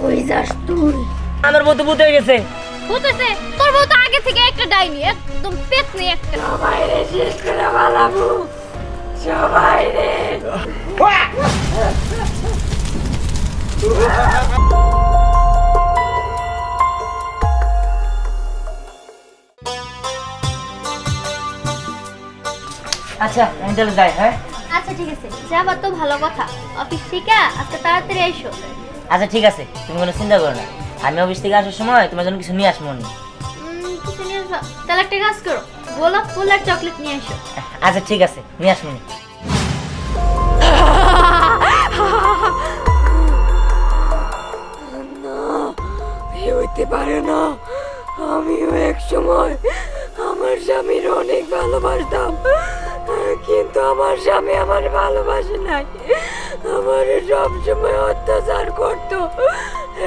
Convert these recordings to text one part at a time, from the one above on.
কই যাস তুই? আমার বউ তো ভূত হয়ে গেছে। ভূত হইছে? তোর বউ তো আগে থেকে একটা ডাইনি, একদম পেতনি একটা। সবাই রে শেষ করে বালাবো, সবাই রে। আচ্ছা আমি তাহলে যাই। হ্যাঁ আচ্ছা ঠিক আছে, যাবা তো ভালো কথা। অফিস থেকে আজকে তাড়াতাড়ি আইসো। আচ্ছা ঠিক আছে, তুমি কোনো চিন্তা করো না। আমি অফিস থেকে আসার সময় তোমার জন্য কিছু নিয়ে আসবো। কিছু নিয়ে আসবা? তাহলে একটা কাজ করো, গোলাপ ফুল আর চকলেট নিয়ে এসো। আচ্ছা ঠিক আছে, নিয়ে আসবো। হইতে পারে না। আমিও এক সময় আমার স্বামীর অনেক ভালোবাসতাম, কিন্তু আমার স্বামী আমার ভালোবাসে নাই, আমার সবসময় অত্যাচার করতো।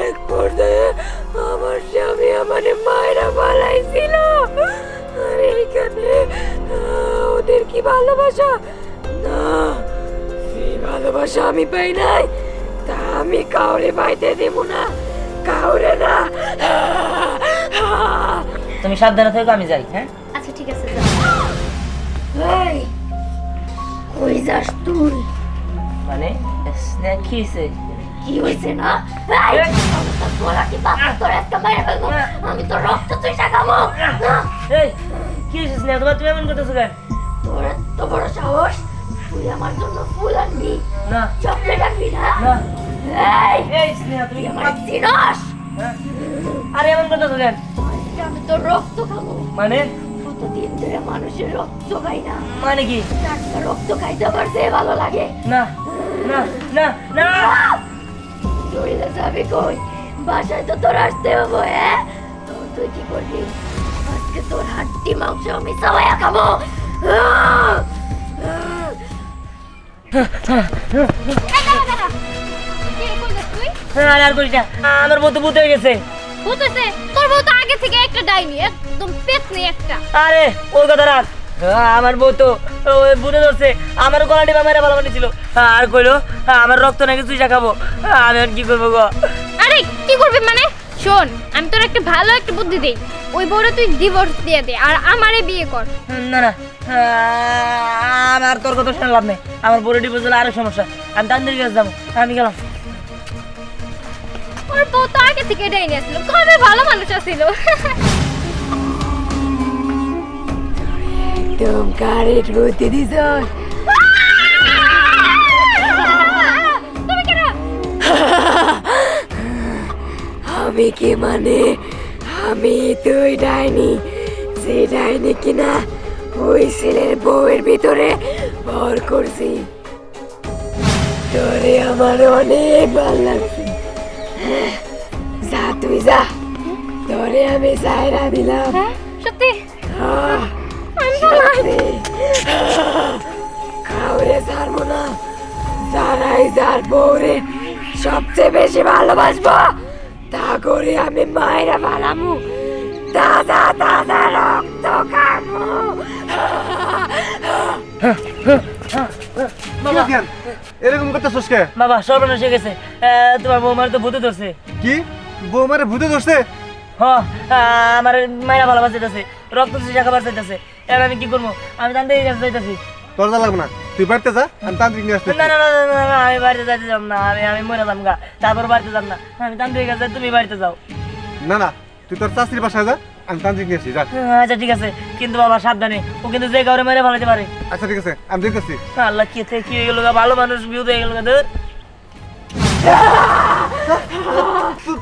এক পর্যায়ে আমার স্বামী আমার মায়েরা পালাইছিল। আর এইখানে ওদের কি ভালোবাসা? না, সেই ভালোবাসা আমি পাই নাই, তা আমি কাউরে পাইতে দেব না, কাউরে না। তুমি সাবধানে থেকো, আমি যাই। হ্যাঁ আচ্ছা ঠিক আছে, এই কই যাস তুই? মানে কি হয়েছে? কি হয়েছে না? তোরা কি বাবা তোর একটা মায়ের ফেলবো, আমি তোর রক্ত চুষা খাবো। এই কি হয়েছে স্নেহা তোমার? তুমি এমন করতেছো কেন? তোর এত বড় সাহস, তুই আমার জন্য ফুল আনবি না, চকলেট আনবি না? না। এই এই স্নেহা তুমি আমার চিনস? আরে এমন করতেছো কেন? আমি তোর রক্ত খাবো। মানে কতদিন ধরে মানুষের রক্ত খাই না, মানে কি? টাটকা রক্ত খাইতে আমার যে ভালো লাগে। না না না না। চলে যাবে কই? বাসায় তো তোর আসতে হবে। হ্যাঁ তুই কি করবি? আজকে তোর হাড্ডি মাংস আমি সবাই খাবো। আর করিস না, আমার বউ তো ভূত হয়ে গেছে। ভূত হইছে? তোর বউ তো আগে থেকে একটা ডাইনি, একদম পেতনি একটা। আরে ওই কথা রাখ, আমার বউ তো ওই ভূতে ধরছে, আমার গলা টিপা মেরে ভালো বানিয়েছিল। আর কইলো আমার রক্ত নাকি চুষা খাবো। আমি আর কি করবো গো? আরে কি করবি মানে? শোন, আমি তোর একটা ভালো একটা বুদ্ধি দেই, ওই বউরে তুই ডিভোর্স দিয়ে দে আর আমারে বিয়ে কর। না না, আমার তোর কথা শুনে লাভ নেই। আমার বউরে ডিভোর্স হলে আরো সমস্যা। আমি তান্ত্রিক কাছে যাবো। আমি গেলাম। ওর বউ তো আগে থেকে ডাইনি আসছিল, কবে ভালো মানুষ আসছিল। একদম কারেক্ট বুদ্ধি দিছ। তুমি কেন? আমি কি মানে? আমি তুই ডাইনি, যে ডাইনি কিনা ওই ছেলের বউয়ের ভিতরে ভর করছি। তোরে আমার অনেক ভালো লাগছে। যা তুই যা, তোরে আমি সাইরা দিলাম। সত্যি? কাউরে ছাড়বো না, যারাই যার বউরে সবচেয়ে বেশি ভালোবাসবো তা করে আমি মায়েরা বানাবো, দাদা দাদা রক্ত খাবো। এরকম করতেছস কে? বাবা সর্বনাশ হয়ে গেছে, তোমার বৌমার তো ভূতে ধরছে। কি বৌমারে ভূতে ধরছে? আমার মায়েরা ভালোবাসতেছে, রক্ত চুষা খাবার চাইতেছে। এবার আমি কি করবো? আমি তান্ত্রিক কাছে যাইতেছি। তোর যা লাগবে না, তুই বাড়িতে যা, আমি তান্ত্রিক নিয়ে আসতেছি। না না না না না, আমি বাড়িতে যাইতে যাব না। আমি মরে যাম গা, তারপর বাড়িতে যাব না। আমি তান্ত্রিক কাছে, তুমি বাড়িতে যাও। না না, তুই তোর চাষির বাসায় যা, আমি তান্ত্রিক নিয়ে আসি। যা। আচ্ছা ঠিক আছে, কিন্তু বাবা সাবধানে, ও কিন্তু যে কাউরে মেরে ফেলাতে পারে। আচ্ছা ঠিক আছে, আমি দেখতেছি। আল্লাহ কি থেকে কি হয়ে গেল? ভালো মানুষ বিউত হয়ে গেল।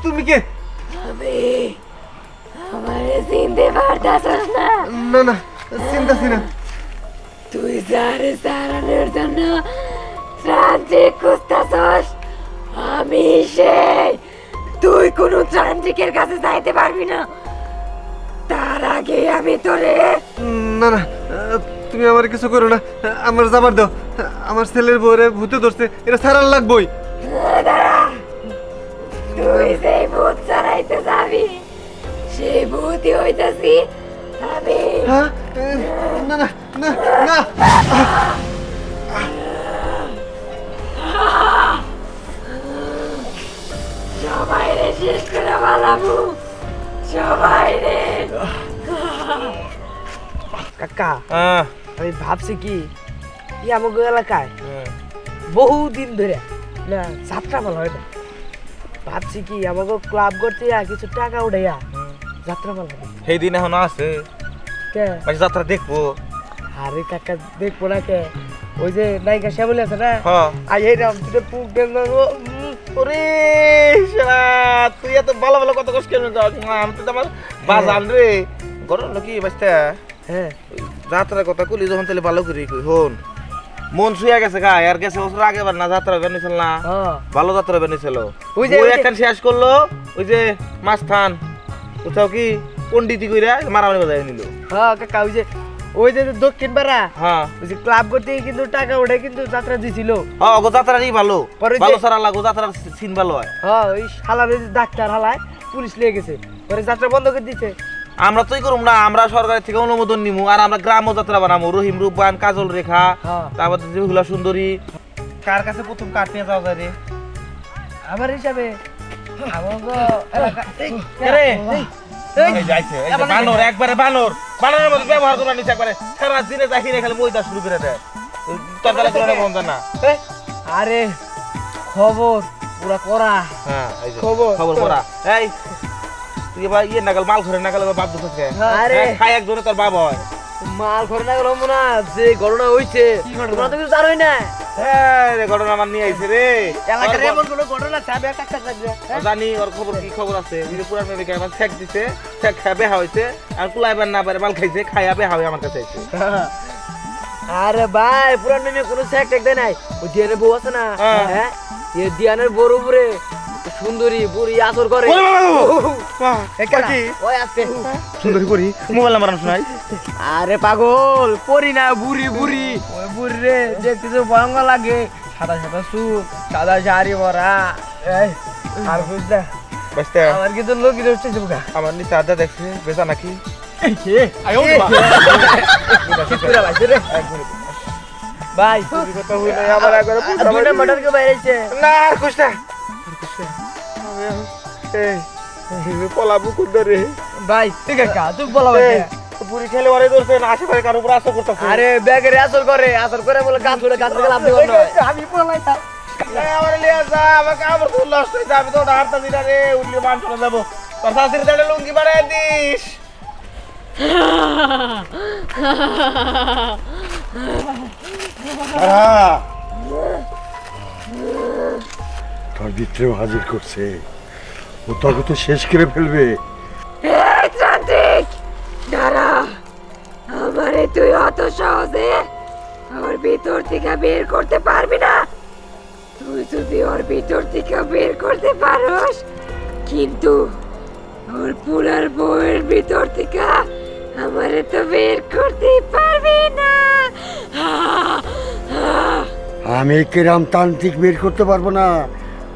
তুমি কে? আমি আমারে চিনতে পারতাছস না? না না, চিন্তাছি না। তুই যারে সারানোর জন্য তান্ত্রিক খুঁজতাছস, আমি সেই। তুই কোনো তান্ত্রিকের কাছে যাইতে পারবি না, তার আগে আমি তোরে। না না, তুমি আমার কিছু করো না, আমার যাবার দাও। আমার ছেলের বউরে ভূতে ধরছে, এটা ছাড়ার লাগবই। তুই সেই ভূত ছাড়াইতে যাবি, সেই ভূতই হইতাছি আমি। হ্যাঁ? না না না না। সবাই রে আমু সবাই রে। কাকা আমি ভাবছি কি আমাকে এলাকায় বহুদিন ধরে না যাত্রা বলা হয় না, ভাবছি কি আমাকে ক্লাব করতে কিছু টাকা উঠাইয়া যাত্রা বলা সেই দিন এখন আছে কে যাত্রা দেখবো। আরে কাকা দেখবো না কে, ওই যে নায়িকা শ্যামলি আছে না, আর এই রাম তুই পুক দেব ওরে শালা তুই এত ভালো ভালো কথা কষ্ট কেন আমি তো আমার বাজান রে গরম নাকি বাস্তা। হ্যাঁ যাত্রার কথা কলি যখন তাহলে ভালো করে কই হন মন শুয়ে গেছে গা আর গেছে বছর আগে বার না যাত্রা বেনিছিল না, ভালো যাত্রা বেনিছিল। ওই যে একখান শেষ করলো ওই যে মাস্তান কোথাও কি পন্ডিতি কইরা মারামারি বাজায় নিল। হ্যাঁ কাকা ওই যে দক্ষিণ পাড়া হ্যাঁ ওই যে ক্লাব করতে কিন্তু টাকা উঠে কিন্তু যাত্রা দিছিল। হ্যাঁ গো যাত্রারই ভালো পরে ভালো সারা লাগো যাত্রার সিন ভালো হয়। হ্যাঁ ওই শালার ডাক্তার হালায় পুলিশ লেগে গেছে, পরে যাত্রা বন্ধ করে দিছে। আমরা তোই করুম না, আমরা সরকারের থেকে অনুমোদন নিমু আর আমরা গ্রাম্য যাত্রা বানাবো, রহিম রূপবান কাজল রেখা তারপর হুলা সুন্দরী। কার কাছে প্রথম কাঠ নিয়ে যাওয়া যায় রে? আমার হিসাবে বানর একবারে বানর বানরের মধ্যে ব্যবহার করা নিচে একবারে সারা দিনে চাহিদা খালি মইদা শুরু করে দেয় তোর বেলা করে বন্ধ না। আরে খবর পুরা করা। হ্যাঁ খবর খবর করা। এই তুই এবার ইয়ে নাগাল মাল ঘরে নাগাল বাপ দুঃখে আরে খাই একজনে তোর বাপ হয় মাল ঘরে নাগাল হবো না, যে ঘটনা হইছে তোমরা তো কিছু জানোই না। রে ঘটনা আমার নিয়ে আইছে রে এলাকার এমন কোনো ঘটনা চাবে কাকা জানি ওর খবর কি খবর আছে। পুরান মেয়ে আমার ছেক দিছে, ছেক খায় বেহা হয়েছে আর কুলাইবার না পারে মাল খাইছে খাইয়া বেহা হয়ে আমার কাছে আইছে। আরে ভাই পুরান মেয়ে কোনো ছেক টেক দেয় নাই, ওই দিয়ানের বউ আছে না, হ্যাঁ এই দিয়ানের বউর উপরে সুন্দরী বুড়ি আসর করে। ওই আছে সুন্দরী পরি মোবাইল নাম্বার শোনাই। আরে পাগল পরি না বুড়ি বুড়ি, ওই বুড়ি রে দেখতে তো ভয়ঙ্কর লাগে, সাদা সাদা চুল সাদা শাড়ি পরা। আর বুঝলা বাস্তা আমার কিন্তু লোক হচ্ছে যুগা আমার নিচে আদা দেখছে বেচা নাকি ভাই কথা হই নাই আমার একবার দুইটা মটর কে বাইরেছে না আর কইছ না এই পলাবু কুদরে ভাই ঠিক আছে তুই বলা পুরি খেলে ওরে ধরছে না আশেপাশে কারো উপর আসর করতেছে। আরে ব্যাগের আসর করে বলে গাছ উড়ে গাছ থেকে লাভ দিব না আমি বলাই তা আমার লিয়া যা আমাকে আবার তো লস্ট হই যাবে তো হারতা দিরা রে উঠলে মান চলে যাব তোর শাশুড়ি দাঁড়ে লুঙ্গি বাড়ায় দিস। তোর ভিতরেও হাজির করছে, ও তোকে তো শেষ করে ফেলবে। দাঁড়া, আমারে তুই অত সহজে ওর ভিতর থেকে বের করতে পারবি না। তুই যদি ওর ভিতর থেকে বের করতে পারোস, কিন্তু ওর পুরার বউয়ের ভিতর থেকে আমারে তো বের করতে পারবি না। আমি কিরাম তান্ত্রিক বের করতে পারবো না,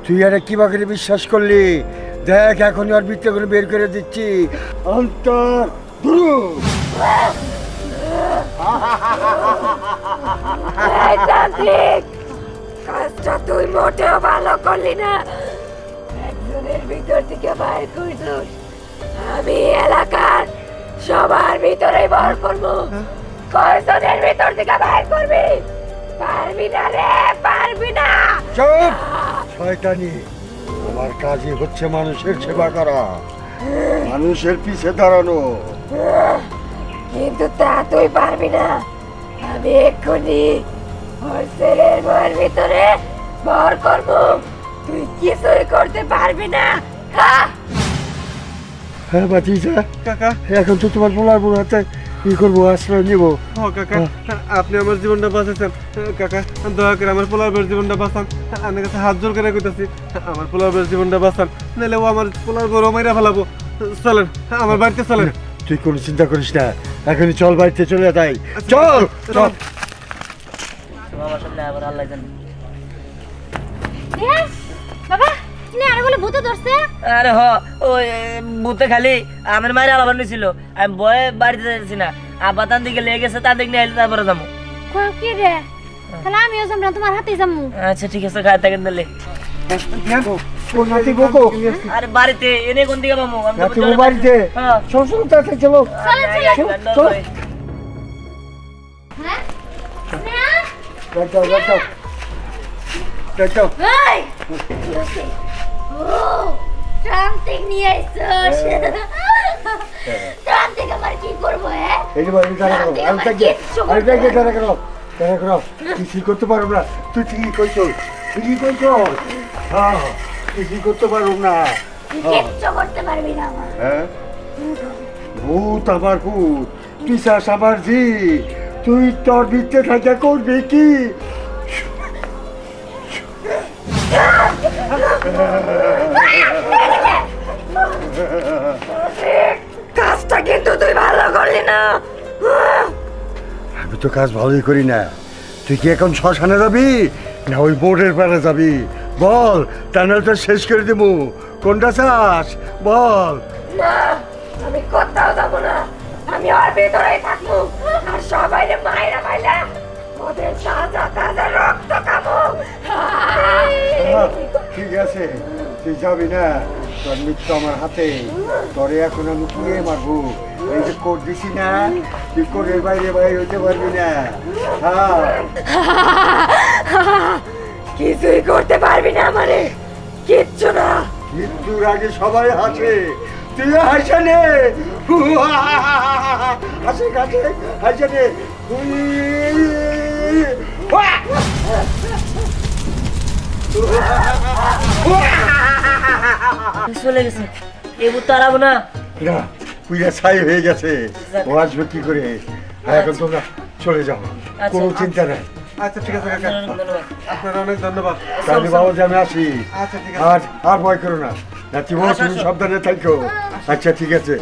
তুই আরে কিবা করে বিশ্বাস করলি? দেখ এখন ওর ভিতরে করে বের করে দিচ্ছি। অন্তর কাজটা তুই মোটেও ভালো করলি না। একজনের ভিতর থেকে বাইর করছিস, আমি এলাকার সবার ভিতরে বার করবো। কয়জনের ভিতর থেকে বাইর করবি? পারবি না রে, পারবি না। চুপ শয়তানি, আমার কাজই হচ্ছে মানুষের সেবা করা, মানুষের পিছে দাঁড়ানো। কিন্তু তা তুই পারবি না। আমি এক্ষুনি ওর ছেলের বউয়ের ভিতরে ভর করবো, তুই কিছুই করতে পারবি না। হ্যাঁ বাতিজা কাকা এখন তো তোমার বলার বড় হাতে কি করবো, আশ্রয় নিবো। ও কাকা আপনি আমার জীবনটা বাঁচাচ্ছেন। কাকা দয়া করে আমার পোলার জীবনটা বাঁচান, আপনার কাছে হাত জোর করে কইতাছি, আমার পোলার জীবনটা বাঁচান, নাহলে ও আমার পোলার বড় মাইরা ফেলাবো। চলেন আমার বাড়িতে চলেন। তুই কোনো চিন্তা করিস না, এখনই চল বাড়িতে চলে যাই। চল চল। আমার সামনে আবার আল্লাহ জানে। বাবা তুমি আরে বলে ভূত ধরছে। আরে হ ওই ভূতে খালি আমার মায়ের আলাদা নিছিল, আমি ভয়ে বাড়িতে যাচ্ছি না, আব্বা তান দিকে লেগে গেছে, তার দিকে নিয়ে তারপরে যাবো। কি রে তাহলে আমিও যাম তোমার হাতেই যামু। আচ্ছা ঠিক আছে, খায় থাকেন তাহলে। কোন নাতি গোকো আরে বাড়িতে এনে কোন দিকে মামু আমি নাতি গো বাড়িতে চল চল তাতে চলো চল হ্যাঁ যাও এই ও ট্রান্সিক নিয়ে আইছস ট্রান্সিক আমার কি করব হ্যাঁ এই যে বাড়ি দাঁড়া করো আমি তাকে দাঁড়া করো কিছু করতে পারবো না তুই ঠিকই কইছো হ্যাঁ কিছু করতে পারবো না কিচ্ছু করতে পারবি না আমার হ্যাঁ ভূত আবার ভূত পিশাচ আবার জি তুই তোর ভিতরে থাকা করবি কি কাজটা কিন্তু তুই ভালো করলি না। আমি তো কাজ ভালোই করি না তুই কি এখন শ্মশানে যাবি না ওই বোর্ডের পাড়ে যাবি বল টানেলটা শেষ করে দেবো কোনটা চাস বল না আমি কোথাও যাবো না, আমি ওর ভিতরেই থাকবো আর সবাই মায়েরা পাইলে ওদের তাজা তাজা রক্ত খাবো। ঠিক আছে তুই যাবি না তোর মৃত্যু আমার হাতে তোরে এখন আমি পুড়ে মারবো এই যে কোট দিছি না তুই কোটের বাইরে হইতে পারবি না হ্যাঁ কিছুই করতে পারবি না আমারে, কিচ্ছু না। মৃত্যুর আগে সবাই হাসে তুই হাসে নে হাসে কাছে হাসে নে চলে গেছে এবু তো আরাবো না না পুইরা ছাই হয়ে গেছে ও আসবে কি করে এখন তোমরা চলে যাও কোনো চিন্তা নাই আচ্ছা ঠিক আছে কাকা, আপনার অনেক ধন্যবাদ। তাহলে বাবা যে আমি আসি আচ্ছা ঠিক আর আর ভয় করো না নাতি বউ তুমি সাবধানে থাকো আচ্ছা ঠিক আছে